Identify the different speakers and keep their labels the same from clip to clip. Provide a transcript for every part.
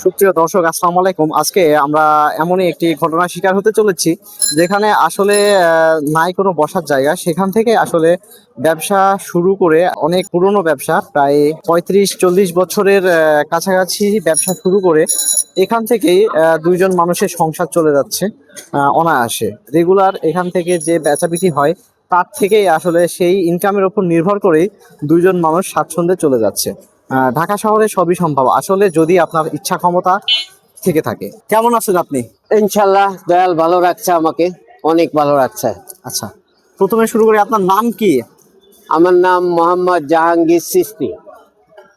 Speaker 1: সুপ্রিয় দর্শক, আসসালামু আলাইকুম। আজকে আমরা এমনই একটি ঘটনার শিকার হতে চলেছি যেখানে আসলে নাই কোনো বসার জায়গা। সেখান থেকে আসলে ব্যবসা শুরু করে, অনেক পুরনো ব্যবসা, প্রায় 35-40 বছরের কাছাকাছি ব্যবসা শুরু করে এখান থেকেই দুইজন মানুষের সংসার চলে যাচ্ছে অনায়াসে। রেগুলার এখান থেকে যে বেচাবিক্রি হয় তার থেকেই আসলে সেই ইনকামের উপর নির্ভর করেই দুইজন মানুষ স্বাচ্ছন্দ্যে চলে যাচ্ছে। ঢাকা শহরে সবই সম্ভব আসলে, যদি আপনার ইচ্ছা ক্ষমতা থেকে থাকে। কেমন আছেন আপনি?
Speaker 2: ইনশাল্লাহ দয়াল ভালো রাখছে আমাকে, অনেক ভালো রাখছে।
Speaker 1: আচ্ছা, প্রথমে শুরু করি, আপনার নাম কি?
Speaker 2: আমার নাম মোহাম্মদ জাহাঙ্গীর চিশতি।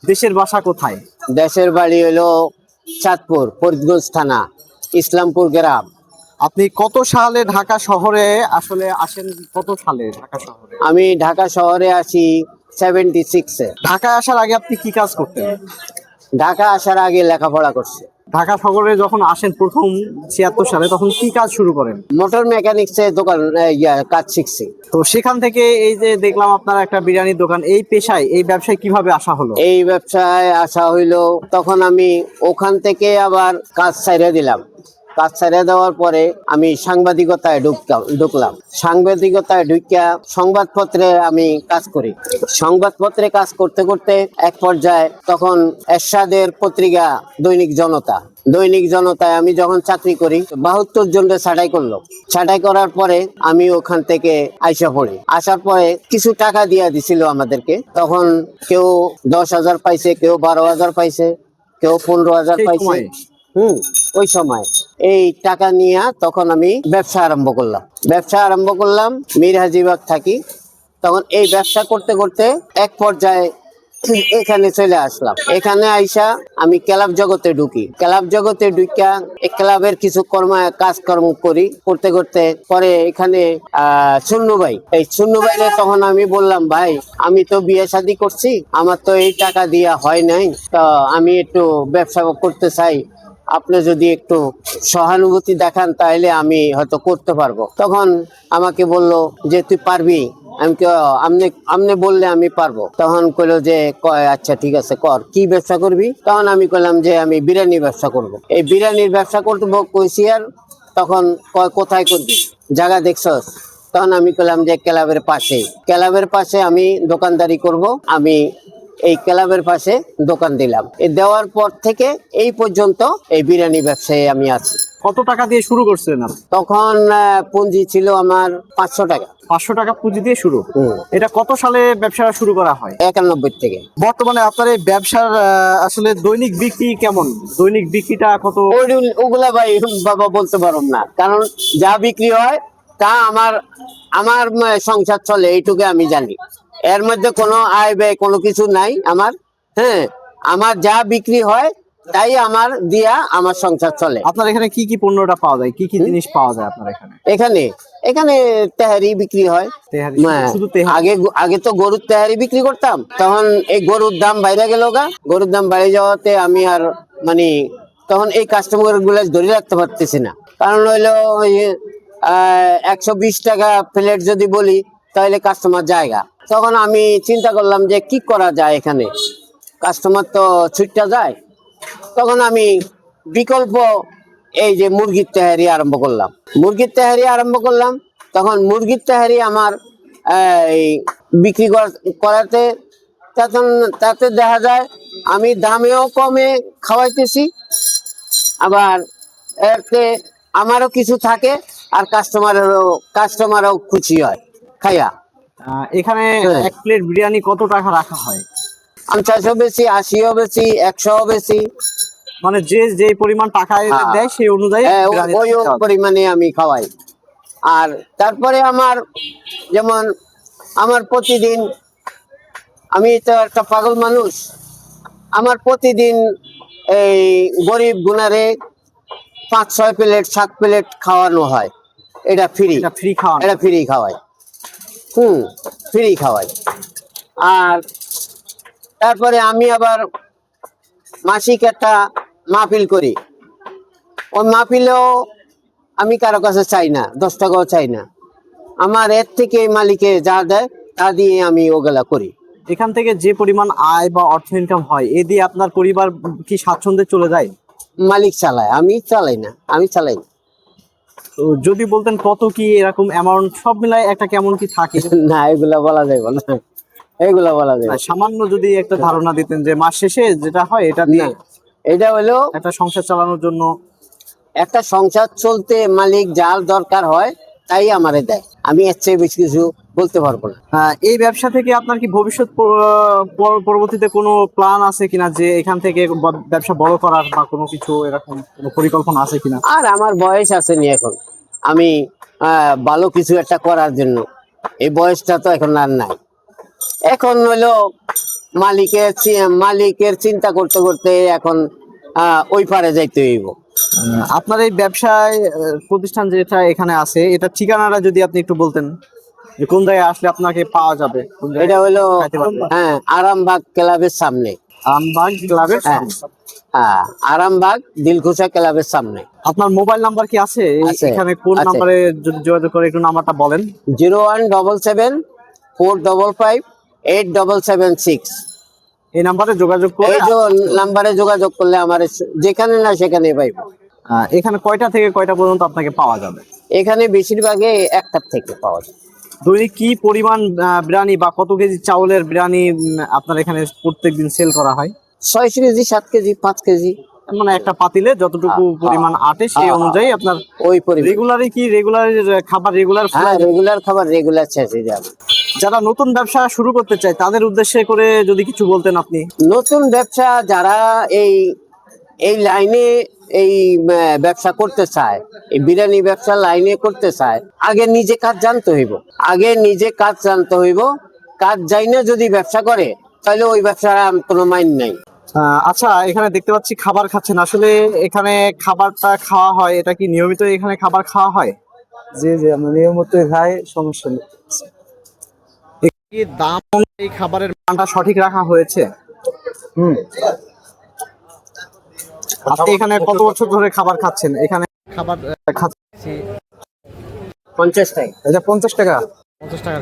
Speaker 1: দেশের বাসা কোথায়?
Speaker 2: দেশের বাড়ি হলো চাঁদপুর, ফরিদগঞ্জ থানা, ইসলামপুর গ্রাম।
Speaker 1: আপনি কত সালে ঢাকা শহরে আসলে আসেন? কত সালে ঢাকা শহরে?
Speaker 2: আমি ঢাকা শহরে আসি 76-এ।
Speaker 1: ঢাকায় আসার আগে আপনি কি কাজ করতেন?
Speaker 2: ঢাকা আসার আগে লেখাপড়া করছে।
Speaker 1: ঢাকা শহরে যখন আসেন প্রথম 76 সালে, তখন কি কাজ শুরু করেন?
Speaker 2: মোটর মেকানিক্সে দোকান কাজ শিখছি।
Speaker 1: তো সেখান থেকে এই যে দেখলাম আপনার একটা বিরিয়ানির দোকান, এই পেশায়, এই ব্যবসায় কিভাবে আসা হলো?
Speaker 2: এই ব্যবসায় আসা হইলো তখন আমি ওখান থেকে আবার কাজ ছাইড়া দিলাম। কাজ ছাইড়া দেওয়ার পরে আমি সাংবাদিকতায় ঢুকলাম। সাংবাদিকতায় ঢুকিয়া সংবাদপত্রে আমি কাজ করি। সংবাদপত্রে কাজ করতে করতে এক পর্যায়ে তখন এরশাদের পত্রিকা দৈনিক জনতায় আমি যখন চাকরি করি 72 জনকে ছাঁটাই করলো। ছাঁটাই করার পরে আমি ওখান থেকে আইসা পড়ি। আসার পরে কিছু টাকা দিয়া দিছিল আমাদেরকে। তখন কেউ 10,000 পাইছে, কেউ 12,000 পাইছে, কেউ 15,000
Speaker 1: সেই
Speaker 2: পাইছে।
Speaker 1: সময়ে?
Speaker 2: ওই সময় এই টাকা নিয়ে তখন আমি ব্যবসা আরম্ভ করলাম। মীর হাজিবাগ থাকি। তখন এই ব্যবসা করতে করতে এক পর্যায়ে এখানে চলে আসলাম। এখানে আইসা আমি ক্লাব জগতে ঢুকি। ক্লাব জগতে ঢুকিয়া এই ক্লাবের কিছু কাজকর্ম করতে করতে পরে এখানে এই চুন্নু ভাইরে তখন আমি বললাম, ভাই আমি তো বিয়ে শাদী করছি, আমার তো এই টাকা দিয়া হয় নাই, তো আমি একটু ব্যবসা করতে চাই, আপনি যদি একটু সহানুভূতি দেখান তাহলে আমি হয়তো করতে পারবো। তখন আমাকে বলল যে তুই পারবি? আমি আমনে বললে আমি পারবো। তখন কইলো যে আচ্ছা ঠিক আছে কর, কি ব্যবসা করবি? তখন আমি কইলাম যে আমি বিরিয়ানি ব্যবসা করব। এই বিরিয়ানির ব্যবসা করতে কইছি। আর তখন কোথায় করবি, জায়গা দেখছস? তখন আমি কইলাম যে ক্লাবের পাশে আমি দোকানদারি করব। আমি এই ক্লাবের পাশে দোকান দিলাম। এই দেওয়ার পর থেকে এই পর্যন্ত এই বিরিয়ানি ব্যবসায় আমি আছি।
Speaker 1: কত টাকা দিয়ে শুরু করছিলেন আপনি?
Speaker 2: তখন পুঁজি ছিল আমার 500 টাকা।
Speaker 1: 500 টাকা পুঁজি দিয়ে শুরু। এটা কত সালে ব্যবসা শুরু করা হয়?
Speaker 2: 91 থেকে।
Speaker 1: বর্তমানে আপনার এই ব্যবসার আসলে দৈনিক বিক্রি কেমন? দৈনিক বিক্রিটা কত?
Speaker 2: ওগুলা ভাই বাবা বলতে পারব না, কারণ যা বিক্রি হয় তা আমার সংসার চলে, এইটুকু আমি জানি। এর মধ্যে কোনো আয় ব্যয় কোনো কিছু নাই আমার। হ্যাঁ, আমার যা বিক্রি হয় তাই আমার দিয়া আমার সংসার চলে।
Speaker 1: আপনার এখানে কি কি পণ্যটা পাওয়া যায়? কি কি জিনিস পাওয়া যায় আপনার এখানে?
Speaker 2: এখানে তেহারি বিক্রি হয়।
Speaker 1: তেহারি? শুধু তেহারি?
Speaker 2: আগে তো গরুর তেহারি বিক্রি করতাম। তখন এই গরুর দাম বাইরে গেল গরুর দাম বাইরে যাওয়াতে আমি আর তখন এই কাস্টমার গুলা ধরে রাখতে পারতেছি না। কারণ হইলো 120 টাকা প্লেট যদি বলি তাহলে কাস্টমার জায়গা। তখন আমি চিন্তা করলাম যে কি করা যায়, এখানে কাস্টমার তো ছুটটা যায়। তখন আমি বিকল্প এই যে মুরগির তেহারি আরম্ভ করলাম। তখন মুরগির তেহারি আমার বিক্রি করাতে তাতে দেখা যায় আমি দামেও কমে খাওয়াইতেছি, আবার এতে আমারও কিছু থাকে, আর কাস্টমারও খুশি হয় খাইয়া।
Speaker 1: এখানে এক প্লেট বিরিয়ানি কত টাকা রাখা হয়?
Speaker 2: 50ও বেশি, 80ও বেশি, 100ও বেশি,
Speaker 1: মানে যে পরিমাণ টাকা দেয় সেই অনুযায়ী
Speaker 2: ওই পরিমাণে আমি খাওয়াই। আর তারপরে যেমন আমার প্রতিদিন, আমি তো একটা পাগল মানুষ, আমার প্রতিদিন এই গরিব গুনারে 5-6 প্লেট 7 প্লেট খাওয়ানো হয়। এটা ফ্রি খাওয়াই। ফ্রি খাওয়াই। আর তারপরে আমি আবার মাসিক একটা মাহফিল করি। ওই মাহফিলেও আমি কারো কাছে চাই না, 10 টাকাও চাই না। আমার এর থেকে মালিকে যা দেয় তা দিয়ে আমি ওগুলা করি।
Speaker 1: এখান থেকে যে পরিমাণ আয় বা অর্থ ইনকাম হয়, এ দিয়ে আপনার পরিবার কি স্বাচ্ছন্দ্যে চলে যায়?
Speaker 2: মালিক চালায়, আমি চালাই না।
Speaker 1: তো যদি বলতেন কত কি এরকম অ্যামাউন্ট সব মিলাই একটা কেমন কি থাকে?
Speaker 2: না, এগুলা বলা যাবে না, এগুলা বলা যাবে
Speaker 1: না, সামান্য যদি একটা ধারণা দিতেন যে মাস শেষে যেটা হয় এটা
Speaker 2: না।
Speaker 1: দিয়ে
Speaker 2: এটা হলো
Speaker 1: একটা সংসার চালানোর জন্য।
Speaker 2: একটা সংসার চলতে মালিক যার দরকার হয় তাই আমারে দেয়, আমি এর চেয়ে বেশি কিছু বলতে পারবো না।
Speaker 1: এই ব্যবসা থেকে আপনার কি ভবিষ্যৎ পরবর্তীতে কোনো প্ল্যান আছে কিনা যে এখান থেকে ব্যবসা বড় করার বা কোনো কিছু এরকম কোনো পরিকল্পনা আছে কিনা?
Speaker 2: আর আমার বয়স আসেনি এখন, আমি ভালো কিছু একটা করার জন্য, এই বয়সটা তো এখন আর নাই। এখন হলো মালিকের চিন্তা করতে করতে এখন ওই পারে যাইতে হইব।
Speaker 1: আপনার এই ব্যবসায় প্রতিষ্ঠান যেটা এখানে আছে এটা ঠিকানাটা যদি আপনি একটু বলতেন যে কোন জায়গায় আসলে আপনাকে পাওয়া যাবে, কোন জায়গায়
Speaker 2: এটা হলো
Speaker 1: খাইতে পারবেন?
Speaker 2: আরামবাগ ক্লাবের সামনে।
Speaker 1: আমবাগ ক্লাবের
Speaker 2: হ্যাঁ, হ্যাঁ, আরামবাগ দিলখুশা ক্লাবের সামনে।
Speaker 1: আপনার মোবাইল নাম্বার কি আছে?
Speaker 2: আছে,
Speaker 1: এখানে কোন
Speaker 2: আছে।
Speaker 1: নাম্বারে যদি যোগাযোগ করে একটু নাম্বারটা বলেন।
Speaker 2: 01774558776।
Speaker 1: এই নাম্বারে যোগাযোগ করে
Speaker 2: এই যে নাম্বারে যোগাযোগ করলে আমার যেখানে না সেখানে পাইব।
Speaker 1: এখানে কয়টা থেকে কয়টা পর্যন্ত আপনাকে পাওয়া যাবে?
Speaker 2: এখানে বেশিরভাগই একটার থেকে পাওয়া যায়।
Speaker 1: দৈনিক কি পরিমাণ বিরিয়ানি বা কত কেজি চাউলের বিরিয়ানি আপনার এখানে প্রত্যেকদিন সেল করা হয়?
Speaker 2: 6 কেজি, 7 কেজি, 5 কেজি,
Speaker 1: মানে একটা পাতিলে যতটুকু পরিমাণ আটে সেই অনুযায়ী আপনার
Speaker 2: ওই পরিমাণ।
Speaker 1: রেগুলার খাবার রেগুলার।
Speaker 2: হ্যাঁ, রেগুলার খাবার রেগুলার শেষ হয়ে যাবে।
Speaker 1: যারা নতুন ব্যবসা শুরু করতে চায় তাদের উদ্দেশ্যে করে যদি কিছু বলতেন আপনি।
Speaker 2: নতুন ব্যবসা যারা এই এই লাইনে এই ব্যবসা করতে চায়, এই বিরিয়ানি ব্যবসা লাইনে করতে চায়, আগে নিজে কাজ জানতে হইব। কাজ জাইনা যদি ব্যবসা করে তাহলে ওই ব্যবসার কোনো মাইন নাই।
Speaker 1: আচ্ছা, এখানে দেখতে পাচ্ছি খাবার খাচ্ছেন, আসলে এখানে খাবারটা খাওয়া হয়, এটা কি নিয়মিত এখানে খাবার খাওয়া হয়?
Speaker 3: জি জি, আমরা নিয়মিত খাই, সমস্যা নেই।
Speaker 1: কি দাম অনুযায়ী খাবারের মানটা সঠিক রাখা হয়েছে? আপনি এখানে কত বছর ধরে খাবার খাচ্ছেন? এখানে খাবার খাচ্ছি
Speaker 2: 50 টাকা।
Speaker 3: এটা 50 টাকা।
Speaker 1: 50 টাকা।